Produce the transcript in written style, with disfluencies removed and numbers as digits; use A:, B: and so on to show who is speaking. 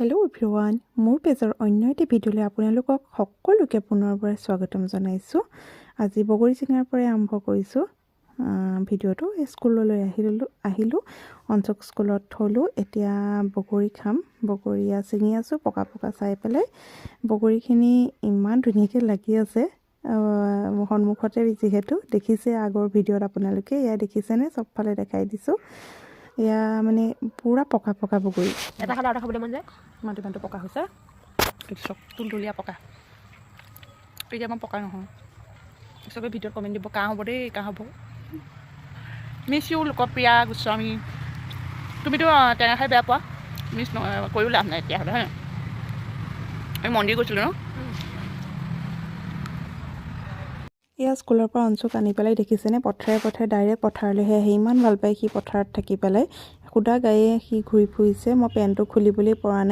A: Hello' everyone, মোৰ পেজৰ অন্য এটি ভিডিঅ'লৈ আপোনালোকক সকলোকে পুনৰবাৰ স্বাগতম জনাইছোঁ। আজি বগৰী চিঙাৰ পৰাই আৰম্ভ কৰিছোঁ ভিডিঅ'টো। স্কুললৈ আহিলোঁ অঞ্চক স্কুলত থলোঁ। এতিয়া বগৰী খাম। বগৰী ছিঙি আছোঁ পকা চাই পেলাই। বগৰীখিনি ইমান ধুনীয়াকৈ লাগি আছে সন্মুখতে, যিহেতু দেখিছে আগৰ ভিডিঅ'ত আপোনালোকে। এয়া দেখিছেনে? চবফালে দেখাই দিছোঁ। এয়া মানে পূৰা পকা বগৰী।
B: এটা খালে এটা খাবলৈ মন যায়।
A: ইমানটো পকা হৈছে, চব তুলতুলীয়া পকা। এতিয়া মই পকা নহয়। চবে ভিডিঅ'ত কমেণ্ট দিব, কাহ হ'ব দেই, কাহ হ'ব। Miss you Lokpriya Goswami. তুমিতো টেঙা খাই বেয়া পোৱা, মিছ কৰিও লাভ নাই তেতিয়াহ'লে, হয় নাই? আমি মন্দিৰ গৈছিলোঁ ন? এয়া স্কুলৰ পৰা অঞ্চক আনি পেলাই দেখিছেনে, পথাৰে ডাইৰেক্ট পথাৰলৈহে আহে। ইমান ভাল পায় সি পথাৰত থাকি পেলাই। সুদা গায়ে সি ঘূৰি ফুৰিছে। মই পেণ্টটো খুলিবলৈ পৰা নাই।